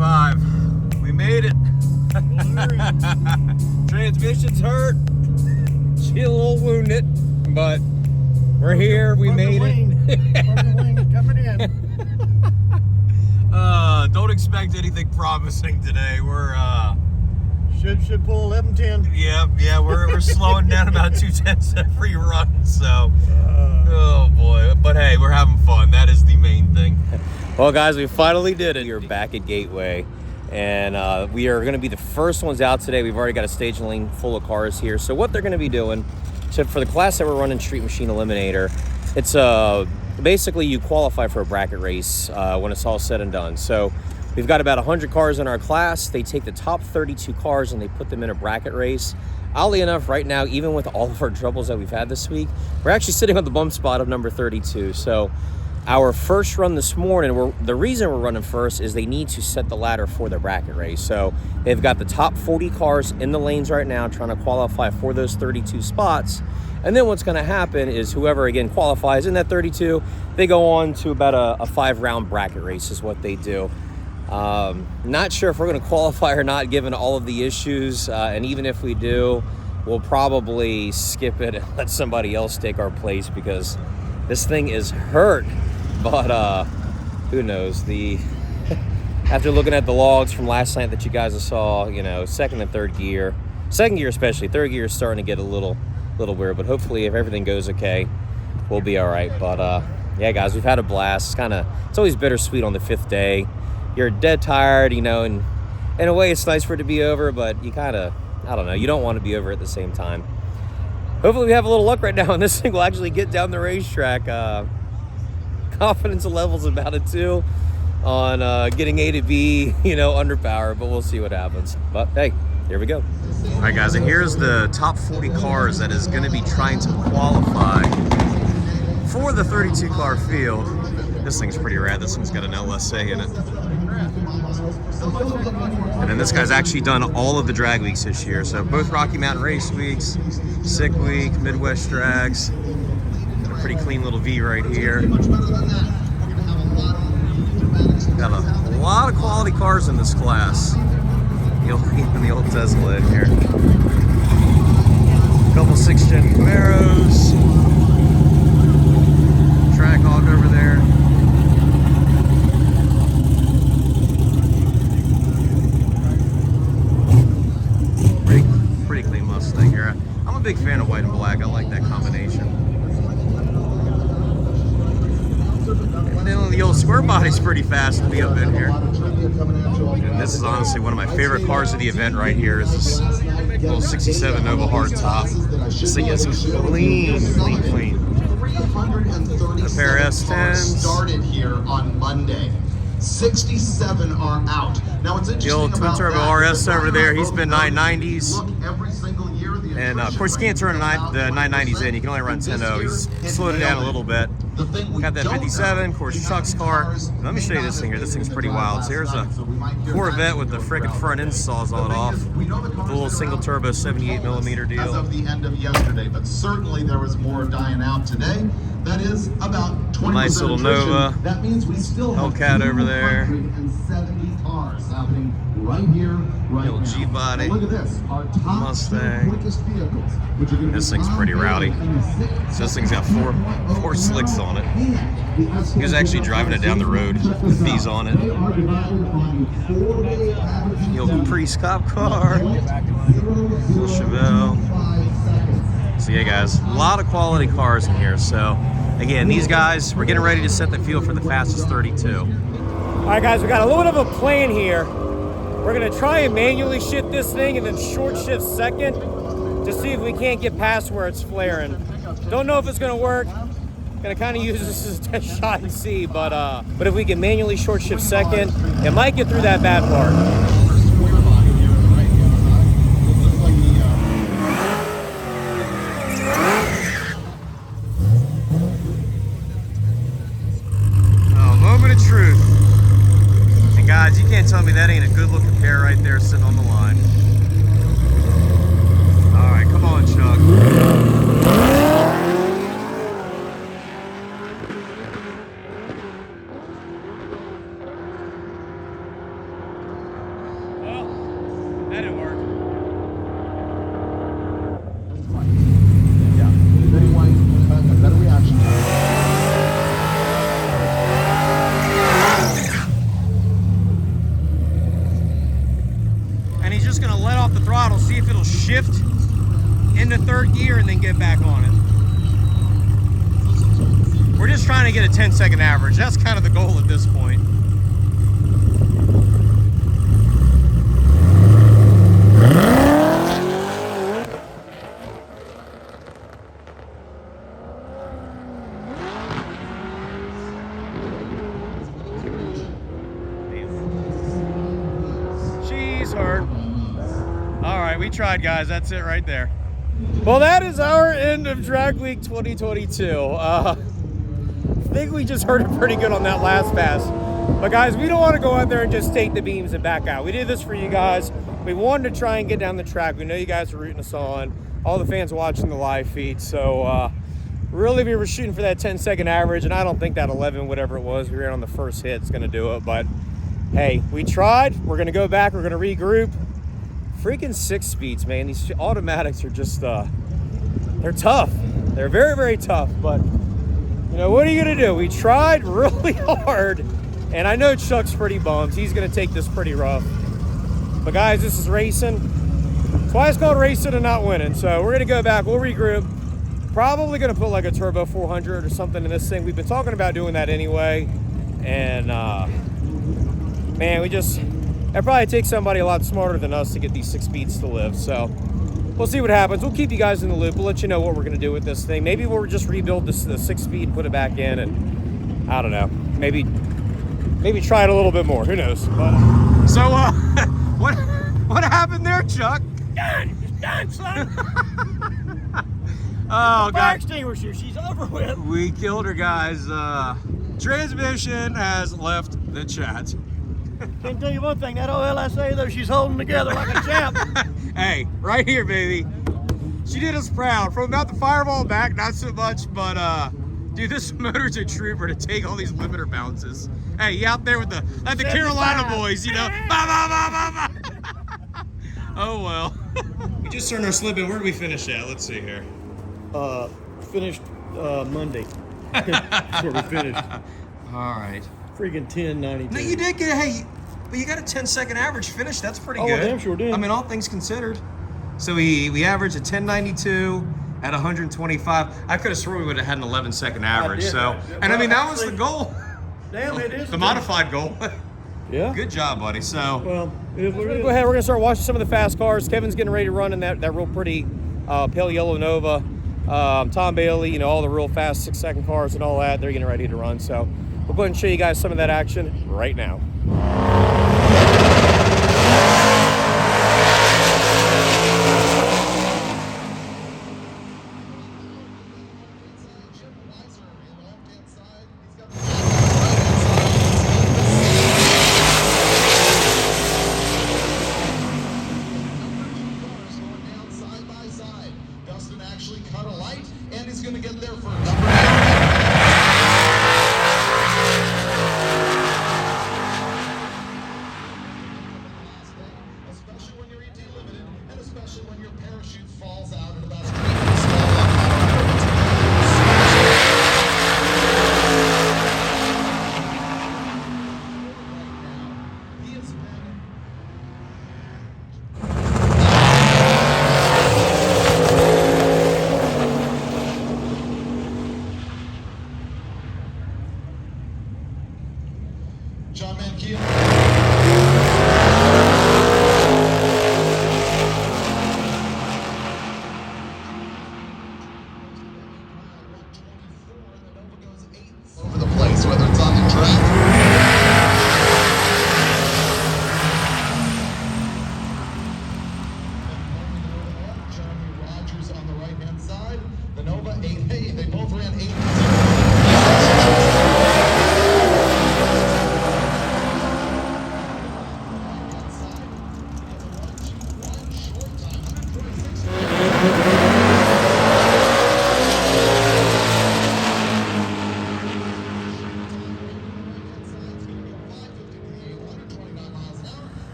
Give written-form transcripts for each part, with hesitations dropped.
35. We made it. Transmission's hurt. She's a little wounded, but we're here. We made it. Coming in. Don't expect anything promising today. We're should pull 11:10. yeah, we're slowing down about 2/10 every run. So, oh boy. But hey, we're having fun. That is the main thing. Well, guys, we finally did it. We're back at Gateway, and we are going to be the first ones out today. We've already got a staging lane full of cars here. So what they're going to be doing, so for the class that we're running, Street Machine Eliminator, it's basically you qualify for a bracket race when it's all said and done. So we've got about 100 cars in our class. They take the top 32 cars and they put them in a bracket race. Oddly enough, right now, even with all of our troubles that we've had this week, we're actually sitting on the bump spot of number 32. So our first run this morning, the reason we're running first is they need to set the ladder for their bracket race. So they've got the top 40 cars in the lanes right now trying to qualify for those 32 spots. And then what's going to happen is whoever, again, qualifies in that 32, they go on to about a 5-round bracket race is what they do. Not sure if we're going to qualify or not, given all of the issues. And even if we do, we'll probably skip it and let somebody else take our place because this thing is hurt. But who knows? After looking at the logs from last night that you guys saw, you know, second and third gear especially, third gear is starting to get a little weird. But hopefully, if everything goes okay, we'll be all right. But yeah, guys, we've had a blast. It's always bittersweet on the 5th day. You're dead tired, you know, and in a way, it's nice for it to be over. But you I don't know, you don't want to be over at the same time. Hopefully, we have a little luck right now, and this thing will actually get down the racetrack. Confidence levels about a 2 on getting A to B, you know, under power, but we'll see what happens. But hey, here we go. All right, guys, and here's the top 40 cars that is going to be trying to qualify for the 32 car field. This thing's pretty rad. This one's got an LSA in it. And then this guy's actually done all of the drag weeks this year. So both Rocky Mountain Race Weeks, Sick Week, Midwest Drags. Pretty clean little V right here. Got a lot of quality cars in this class. Even the old Tesla in here. A couple 6th-gen Camaros. Track hog over there. Pretty clean Mustang here. I'm a big fan of white and black. I like that combination. And then the old square body's pretty fast to be up in here. And this is honestly one of my favorite cars of the event right here. Is this little 67 Nova hardtop. This thing is clean. A pair of S10s. Started here on Monday. 67 are out. Now it's interesting. The old twin turbo RS over there. He's been 990s. Every single year, and of course, you can't turn the 990s in. You can only run 10.0. He's slowed it down a little bit. Got that 57, of course, Chuck's car. Let me show you this thing here. This thing's pretty wild. So here's a Corvette with the frickin' front end saws on it off. The little single turbo 78mm deal. As of the end of yesterday, but certainly there was more dying out today. That is about 20%. Nice little Nova. That means we still have Hellcat over there. 270 cars happening right here, right Little now. G-body. Look at this. Our top Mustang. quickest vehicles, which are going to This thing's pretty rowdy. So this thing's got four slicks on it. He was actually driving it down the road with these on it. The old Caprice cop car. Little Chevelle. So yeah, guys, a lot of quality cars in here. So again, these guys, we're getting ready to set the field for the fastest 32. All right, guys, we got a little bit of a plan here. We're gonna try and manually shift this thing and then short shift second to see if we can't get past where it's flaring. Don't know if it's gonna work. Gonna kind of use this as a test shot and see, but if we can manually short shift second, it might get through that bad part. You can't tell me that ain't a good looking pair right there sitting on the line. All right, come on, Chuck. on it. We're just trying to get a 10-second average. That's kind of the goal at this point. She's hurt. All right, we tried, guys. That's it right there. Well, that is our end of Drag Week 2022. I think we just heard it pretty good on that last pass. But guys, we don't want to go out there and just take the beams and back out. We did this for you guys. We wanted to try and get down the track. We know you guys are rooting us on. All the fans watching the live feed. So really we were shooting for that 10-second average, and I don't think that 11, whatever it was, we ran on the first hit is going to do it. But hey, we tried. We're going to go back. We're going to regroup. Freaking 6 speeds, man. These automatics are just, they're tough. They're very, very tough. But, you know, what are you going to do? We tried really hard. And I know Chuck's pretty bummed. He's going to take this pretty rough. But, guys, this is racing. That's why it's called racing and not winning. So, we're going to go back. We'll regroup. Probably going to put, like, a Turbo 400 or something in this thing. We've been talking about doing that anyway. And, man, that probably takes somebody a lot smarter than us to get these 6 speeds to live. So we'll see what happens. We'll keep you guys in the loop. We'll let you know what we're going to do with this thing. Maybe we'll just rebuild the 6 speed and put it back in, and I don't know. Maybe try it a little bit more. Who knows? But, so what happened there, Chuck? Done. It's done, son. Oh, Fire God. extinguisher. She's over with. We killed her, guys. Transmission has left the chat. Can tell you one thing, that OLSA though, she's holding together like a champ. Hey, right here, baby. She did us proud. From about the fireball back, not so much, but dude, this motor's a trooper to take all these limiter bounces. Hey, you out there with the Carolina boys, you know. Bah, bah, bah, bah, bah. Oh well. We just turned our slip in. Where did we finish at? Let's see here. Finished Monday. That's where we finished. All right. Freaking 10.92. No, you did get but you got a 10-second average finish. That's pretty Oh, good. I damn sure did. I mean, all things considered. So we averaged a 10.92 at 125. I could have sworn we would have had an 11-second average. did. So, and I mean, that was the goal. Damn, it is. The modified goal. Yeah. Good job, buddy. So, Well, it is what it is. go ahead. We're gonna start watching some of the fast cars. Kevin's getting ready to run in that real pretty pale yellow Nova. Tom Bailey, you know, all the real fast 6-second cars and all that. They're getting ready to run. So we'll go ahead and show you guys some of that action right now. Actually cut a light and is going to get there first. Especially when you're ET limited, and especially when your parachute falls out at about he has been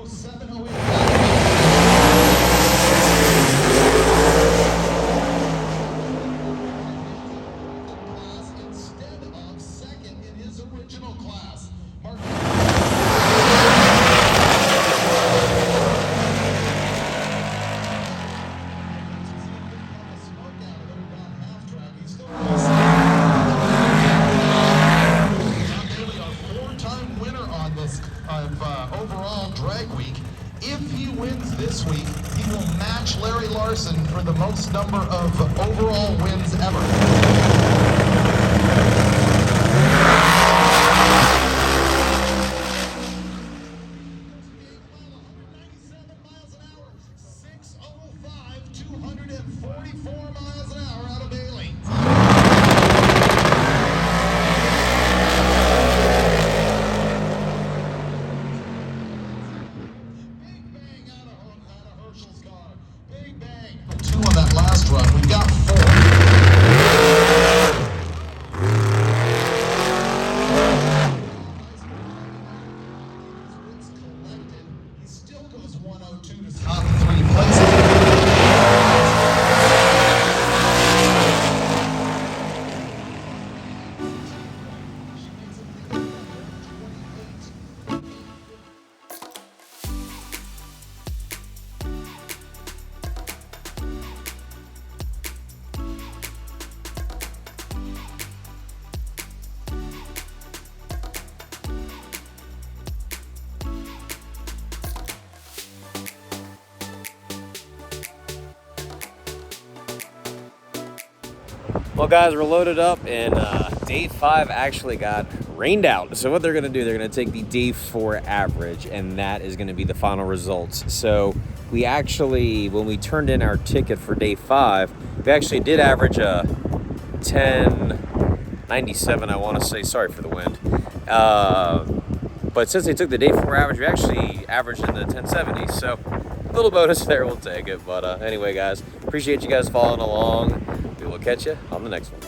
Instead of second in his original class. Four-time winner on this overall drag week. If he wins this week, he will match Larry Larson for the most number of overall wins ever. Miles an hour, 605, 244 miles an hour out of Bailey. Big bang out of Herschel's car. Big bang. 2 on that last run. We've got 4. He still goes 102 to top 3 places. Well, guys, we're loaded up, and day 5 actually got rained out. So what they're going to do, they're going to take the day 4 average, and that is going to be the final results. So we actually, when we turned in our ticket for day 5, we actually did average a 1097, I want to say. Sorry for the wind. But since they took the day 4 average, we actually averaged in the 1070s. So a little bonus there, we'll take it. But anyway, guys, appreciate you guys following along. We will catch you on the next one.